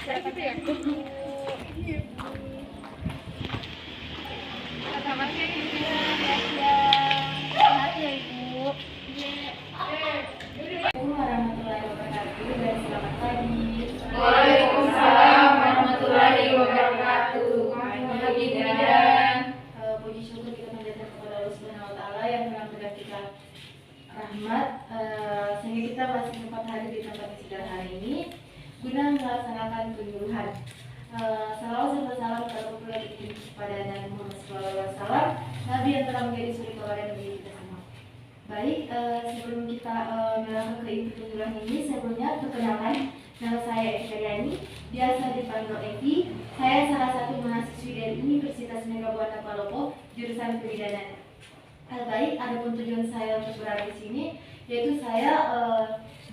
Gitu ya. Kabarnya Ibu? Sehat ya Ibu. Assalamualaikum warahmatullahi wabarakatuh dan selamat pagi. Waalaikumsalam warahmatullahi wabarakatuh. Pagi dan Puji syukur kita panjatkan kepada Allah Subhanahu wa taala yang telah memberikan kita rahmat sehingga kita masih sempat hadir di tempat sidang hari ini guna melaksanakan penyuluhan. Salawat serta salam terpulang kepada Nabi Muhammad SAW, Nabi yang telah menjadi suri tauladan bagi kita semua. Baik, sebelum kita melangkah ke inti penyuluhan ini, sebelumnya perkenalkan, nama saya Evi Karyani, biasa dipanggil Evi. Saya salah satu mahasiswi dari Universitas Megabuana Palopo, jurusan kebidanan. Baik, adapun tujuan saya untuk berada di sini, yaitu saya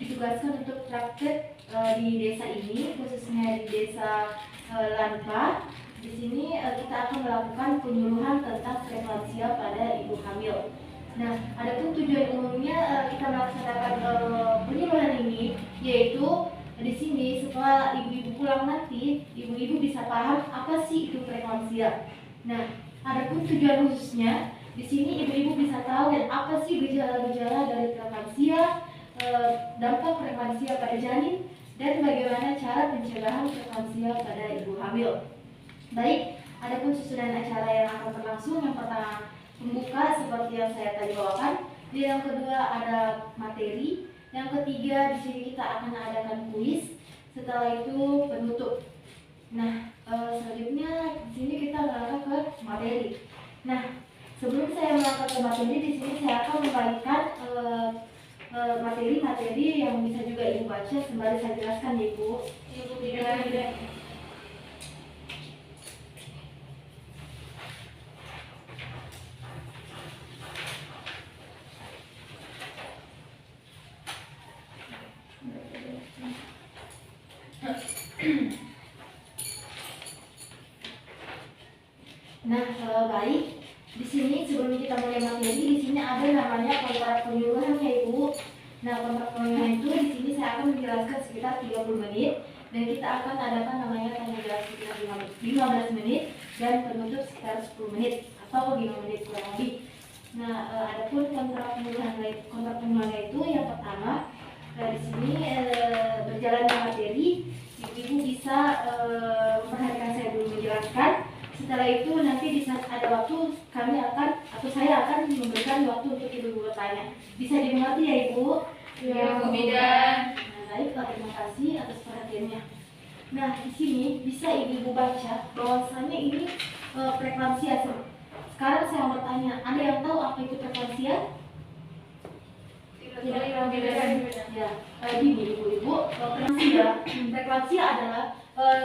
ditugaskan untuk praktek di desa ini, khususnya di desa Lanpa. Di sini kita akan melakukan penyuluhan tentang preeklamsia pada ibu hamil. Nah, adapun tujuan umumnya kita melaksanakan penyuluhan ini, yaitu di sini setelah ibu-ibu pulang nanti, ibu-ibu bisa paham apa sih itu preeklamsia. Nah, adapun tujuan khususnya, di sini ibu-ibu bisa tahu apa sih gejala-gejala dari preeklamsia, dampak preeklamsia pada janin, dan bagaimana cara pencegahan preeklamsia pada ibu hamil. Baik, adapun susunan acara yang akan berlangsung, yang pertama pembuka seperti yang saya tadi bawakan, yang kedua ada materi, yang ketiga di sini kita akan adakan kuis, setelah itu penutup. Nah, selanjutnya di sini kita melangkah ke materi. Nah, sebelum saya melangkah ke materi, di sini saya akan membagikan materi-materi yang bisa juga ibu baca sembari saya jelaskan ya ibu. Ibu tidak. Nah, baik. Di sini sebelum kita mulai materi, di sini ada namanya kontrak penyuluhan ya ibu. Nah, kontrak penyuluhan itu di sini saya akan menjelaskan sekitar 30 menit dan kita akan adakan namanya tanya jawab sekitar 15 menit dan penutup sekitar 10 menit atau 5 menit kurang lebih. Nah, adapun kontrak penyuluhan itu yang pertama, di sini berjalan materi, ibu bisa memperhatikan saya dulu menjelaskan. Setelah itu nanti di saat ada waktu saya akan memberikan waktu untuk ibu bertanya. Bisa dimengerti ya ibu? Ya, Bu Bidan. Nah, baik, terima kasih atas perhatiannya. Nah, di sini bisa ibu baca bahwasannya ini preeklamsia. Sekarang saya mau bertanya, ada yang tahu apa itu preeklamsia? Tidak, ya, gini ibu-ibu, preeklamsia adalah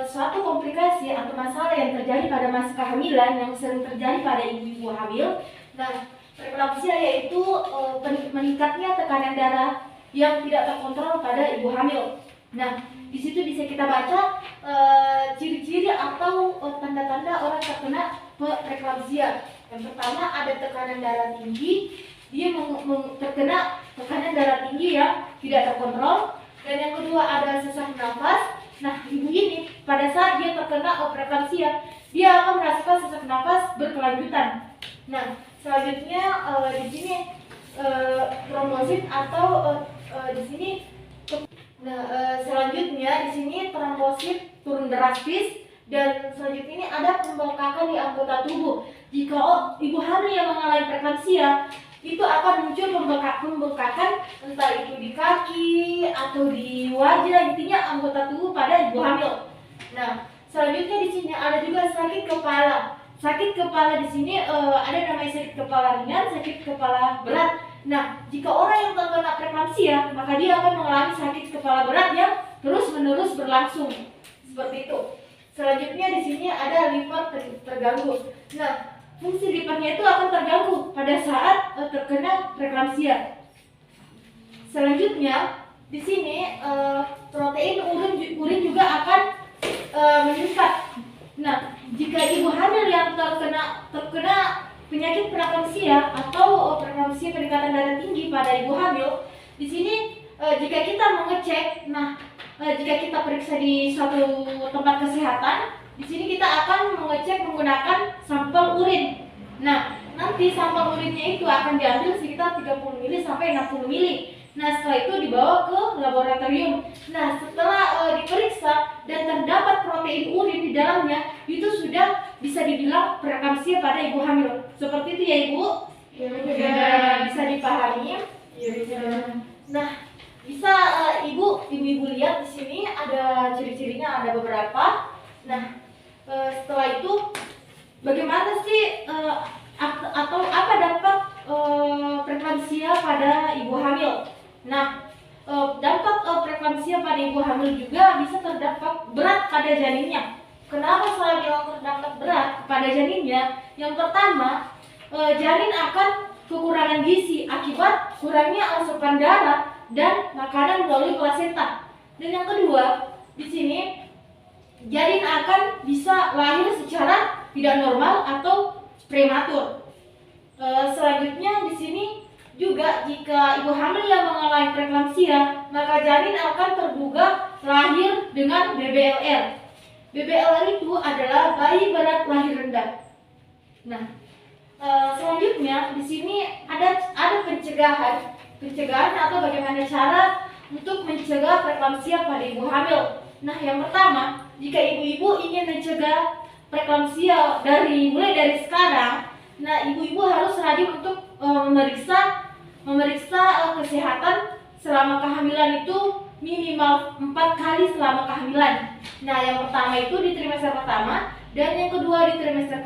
suatu komplikasi atau masalah yang terjadi pada masa kehamilan yang sering terjadi pada ibu-ibu hamil. Nah, preeklamsia yaitu meningkatnya tekanan darah yang tidak terkontrol pada ibu hamil. Nah, di situ bisa kita baca ciri-ciri atau tanda-tanda orang terkena preeklamsia. Yang pertama ada tekanan darah tinggi, dia terkena tekanan darah tinggi yang tidak terkontrol. Dan yang kedua ada sesak nafas. Nah, ibu ini pada saat dia terkena preeklamsia, dia akan merasakan sesak nafas berkelanjutan. Nah, selanjutnya di sini trombosit atau di sini. Nah, selanjutnya di sini trombosit turun drastis dan selanjutnya ini ada pembengkakan di anggota tubuh. Jika ibu hamil yang mengalami preeklamsia, itu akan muncul pembengkakan entah itu di kaki atau di wajah, intinya anggota tubuh pada ibu hamil. Nah, selanjutnya di sini ada juga sakit kepala. Sakit kepala di sini ada namanya sakit kepala ringan, sakit kepala berat. Nah, jika orang yang terkena preeklamsia, maka dia akan mengalami sakit kepala berat yang terus-menerus berlangsung. Seperti itu. Selanjutnya di sini ada liver terganggu. Nah, fungsi livernya itu akan terganggu pada saat terkena preeklamsia. Selanjutnya di sini protein urin juga akan meningkat. Nah, jika ibu hamil yang terkena penyakit preeklamsia atau preeklamsia peningkatan darah tinggi pada ibu hamil, di sini jika kita mengecek, nah jika kita periksa di suatu tempat kesehatan, di sini kita akan mengecek menggunakan sampel urin. Nah, nanti sampel urinnya itu akan diambil sekitar 30 mili sampai 60 mili. Nah, setelah itu dibawa ke laboratorium. Nah, setelah diperiksa dan terdapat protein urin di dalamnya, itu sudah bisa dibilang preeklamsia pada ibu hamil. Seperti itu ya Ibu? Bisa dipahami? Nah, bisa ibu-ibu lihat di sini ada ciri-cirinya, ada beberapa. Nah, setelah itu bagaimana sih atau apa dampak preeklamsia pada ibu hamil? Nah, dampak preeklamsia pada ibu hamil juga bisa terdampak berat pada janinnya. Kenapa saya bilang terdampak berat pada janinnya? Yang pertama, janin akan kekurangan gizi akibat kurangnya asupan darah dan makanan melalui plasenta. Dan yang kedua, di sini janin akan bisa lahir secara tidak normal atau prematur. Selanjutnya di sini juga jika ibu hamil yang mengalami preeklamsia, maka janin akan terduga lahir dengan BBLR. BBLR itu adalah bayi berat lahir rendah. Nah, selanjutnya di sini ada pencegahan atau bagaimana cara untuk mencegah preeklamsia pada ibu hamil. Nah, yang pertama, jika ibu-ibu ingin mencegah preeklamsia mulai dari sekarang, nah ibu-ibu harus rajin untuk memeriksa kesehatan selama kehamilan itu minimal 4 kali selama kehamilan. Nah, yang pertama itu di trimester pertama, dan yang kedua di trimester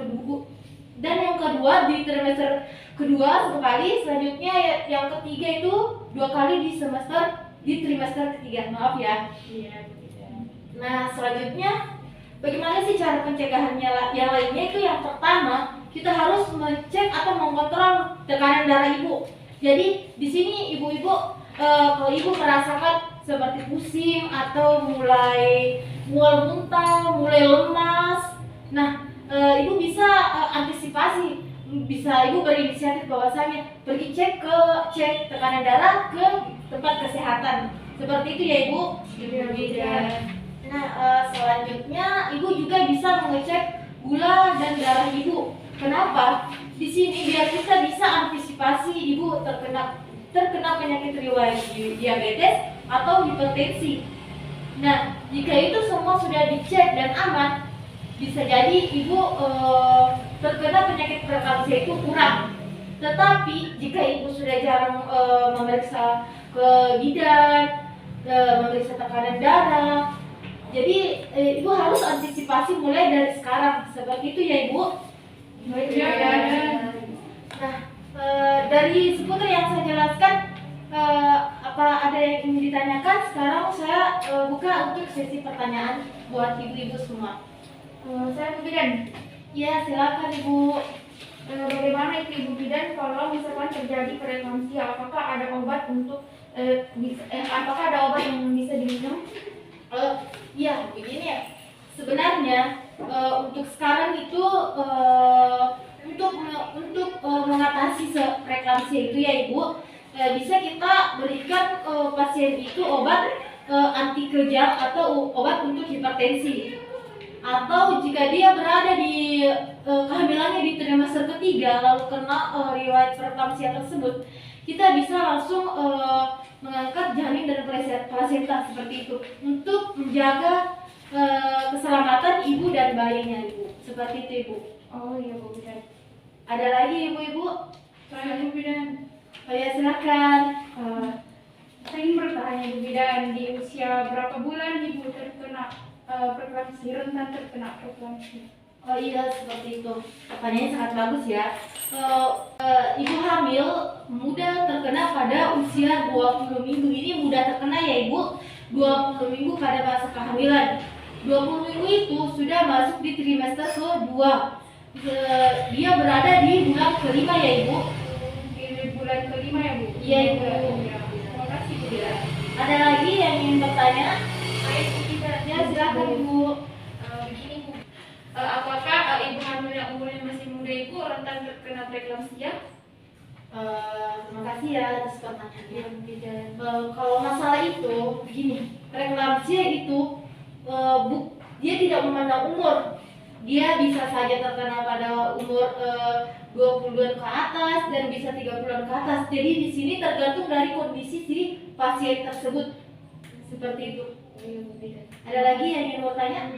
kedua, sekali. Selanjutnya yang ketiga itu 2 kali di trimester ketiga. Maaf ya. Nah, selanjutnya bagaimana sih cara pencegahannya yang lainnya? Itu yang pertama, kita harus mengecek atau mengontrol tekanan darah ibu. Jadi di sini ibu-ibu kalau ibu merasakan seperti pusing atau mulai mual muntah, mulai lemas, nah ibu bisa antisipasi, bisa ibu berinisiatif bahwasanya pergi cek tekanan darah ke tempat kesehatan. Seperti itu ya Ibu. Nah, selanjutnya ibu juga bisa mengecek gula dan darah ibu. Kenapa? Di sini biar kita bisa antisipasi ibu terkena penyakit riwayat diabetes atau hipertensi. Nah, jika itu semua sudah dicek dan aman, bisa jadi ibu terkena penyakit preeklamsia itu kurang. Tetapi jika ibu sudah jarang memeriksa ke bidan, memeriksa tekanan darah, jadi ibu harus antisipasi mulai dari sekarang. Seperti itu ya Ibu. Nah, dari seputar yang saya jelaskan, apa ada yang ingin ditanyakan? Sekarang saya buka untuk sesi pertanyaan buat ibu-ibu semua. Saya Bu Bidan. Ya, silakan Ibu. Bagaimana itu Ibu Bidan kalau misalkan terjadi preeklamsia? Apakah ada obat yang bisa diminum? Ya, begini ya. Sebenarnya untuk sekarang itu untuk mengatasi preeklamsia itu ya Ibu, bisa kita berikan pasien itu obat anti kejang atau obat untuk hipertensi. Atau jika dia berada di kehamilannya di trimester ketiga lalu kena riwayat preeklamsia tersebut, kita bisa langsung mengangkat janin dan plasenta seperti itu untuk menjaga keselamatan ibu dan bayinya Ibu. Seperti itu Ibu. Oh iya Bu Bidan. Ada lagi ibu-ibu? Saya Bu Bidan. Oh ya, silakan. Saya ingin bertanya Bu Bidan, di usia berapa bulan Ibu terkena preeklamsia, rentan terkena preeklamsia? Oh iya, seperti itu. Pertanyaannya sangat bagus ya. Ibu hamil mudah terkena pada usia 20 minggu. Ini mudah terkena ya Ibu, 20 minggu pada masa kehamilan. 20 minggu itu sudah masuk di trimester kedua. Dia berada di bulan kelima ya Ibu. Di bulan kelima ya Bu? Iya Ibu. Terima kasih Bu Bidan. Ada lagi yang ingin bertanya? Baik Bu Bidan. Ya, silakan Ibu. Begini Bu, apakah ibu hamil yang umurnya masih muda itu rentan terkena preeklamsia? Terima kasih ya atas pertanyaannya. Kalau masalah itu begini, preeklamsia itu dia tidak memandang umur. Dia bisa saja terkena pada umur 20-an ke atas dan bisa 30-an ke atas. Jadi di sini tergantung dari kondisi si pasien tersebut. Seperti itu. Ada lagi yang ingin mau tanya?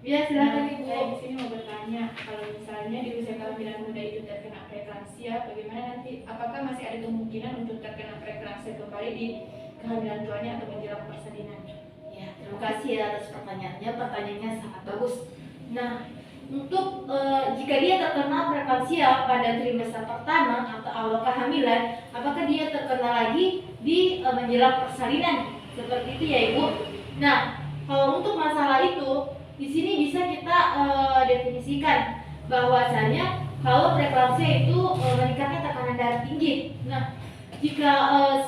Ya, silakan Ibu. Saya di sini mau bertanya, kalau misalnya di usia kehamilan muda itu terkena preeklamsia, bagaimana nanti? Apakah masih ada kemungkinan untuk terkena preeklamsia kembali di kehamilan tuanya atau menjelang persalinan? Ya, terima kasih ya atas pertanyaannya. Pertanyaannya sangat bagus. Nah, untuk jika dia terkena preeklamsia pada trimester pertama atau awal kehamilan, apakah dia terkena lagi di menjelang persalinan? Seperti itu ya Ibu. Nah, kalau untuk masalah itu, di sini bisa kita definisikan bahwasanya kalau preeklamsia itu meningkatnya tekanan darah tinggi. Nah, jika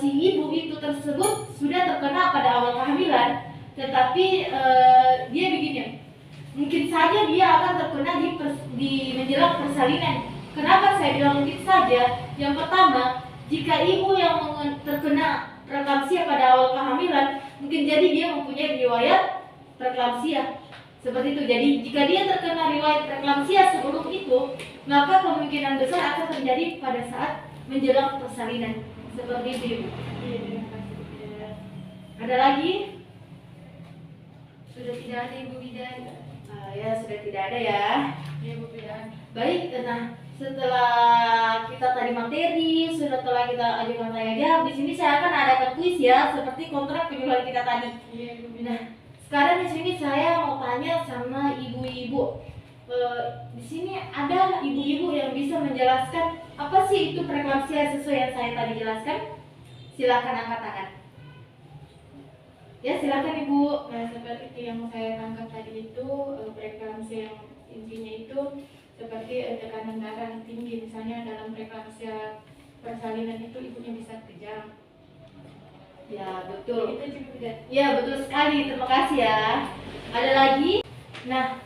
si ibu itu tersebut sudah terkena pada awal kehamilan, tetapi dia begini, mungkin saja dia akan terkena di menjelang persalinan. Kenapa saya bilang mungkin saja? Yang pertama, jika ibu yang terkena preeklamsia pada awal kehamilan, mungkin jadi dia mempunyai riwayat preeklamsia. Seperti itu. Jadi jika dia terkena riwayat preeklamsia sebelum itu, maka kemungkinan besar akan terjadi pada saat menjelang persalinan. Seperti itu. Iya, terima kasih. Ada lagi? Sudah tidak ada Ibu Bidan. Ya, sudah tidak ada ya. Iya Bu Bidan. Baik, nah setelah kita tadi materi, setelah kita ajukan tanya jawab, di sini saya akan adakan kuis ya, seperti kontrak penyuluhan kita tadi. Iya Bu Bidan. Nah, sekarang di sini saya mau tanya sama ibu-ibu. Di sini ada ibu-ibu yang bisa menjelaskan apa sih itu preeklamsia sesuai yang saya tadi jelaskan? Silakan angkat tangan. Ya, silakan Ibu. Nah, seperti itu yang saya tangkap tadi itu preeklamsia yang intinya itu seperti tekanan darah tinggi, misalnya dalam preeklamsia persalinan itu ibunya bisa kejang. Ya, betul. Itu juga tidak. Ya, betul sekali. Terima kasih ya. Ada lagi? Nah,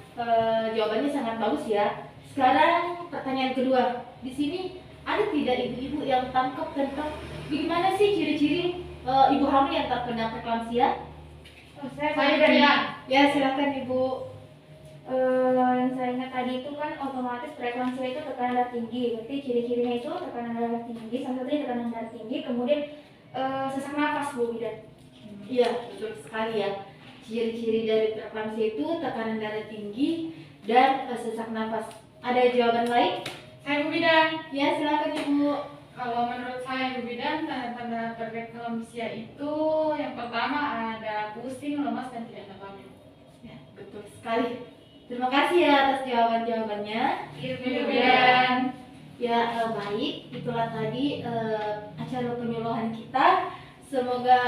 jawabannya sangat bagus ya. Sekarang pertanyaan kedua. Di sini ada tidak ibu-ibu yang tangkap tentang bagaimana sih ciri-ciri ibu hamil yang terkena preeklamsia? Saya Saya ya, silakan Ibu. yang saya ingat tadi itu kan otomatis preeklamsia itu tekanan darah tinggi. Berarti ciri-cirinya itu tekanan darah tinggi, salah satunya tekanan darah tinggi, kemudian sesak nafas Bu Bidan. Iya, betul sekali ya. Ciri-ciri dari preeklamsia itu tekanan darah tinggi dan sesak nafas. Ada jawaban lain? Saya Bu Bidan. Ya, silakan Ibu. Kalau menurut saya Bu Bidan, tanda-tanda preeklamsia itu yang pertama ada pusing, lemas dan tidak terbangun. Ya, betul sekali. Terima kasih ya atas jawaban-jawabannya. Iya Bu Bidan. Ya, baik. Itulah tadi acara penyuluhan kita. Semoga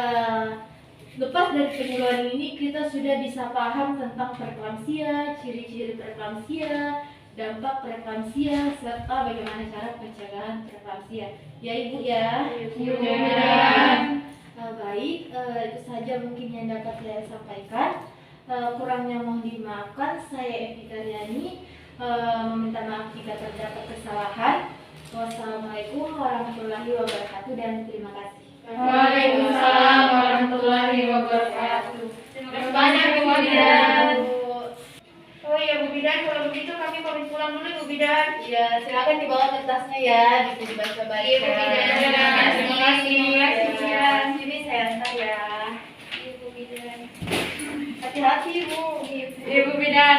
lepas dari penyuluhan ini kita sudah bisa paham tentang preeklamsia, ciri-ciri preeklamsia, dampak preeklamsia, serta bagaimana cara pencegahan preeklamsia. Ya Ibu ya. Iya Bu Bidan. Baik, itu saja mungkin yang dapat saya sampaikan. Kurangnya mohon dimaafkan. Saya Evi Karyani meminta maaf jika terdapat kesalahan. Wassalamualaikum warahmatullahi wabarakatuh dan terima kasih. Waalaikumsalam warahmatullahi wabarakatuh. Terima kasih banyak Bu Bidan. Oh iya Bu Bidan, kalau begitu kami pamit pulang dulu Bu Bidan. Ya, silakan dibawa ke tasnya ya, bisa dibaca-baca. Iya Bu Bidan. Terima kasih. Ya, sini saya antar ya. Iya Bu Bidan. Hati-hati Bu. Iya Bu Bidan.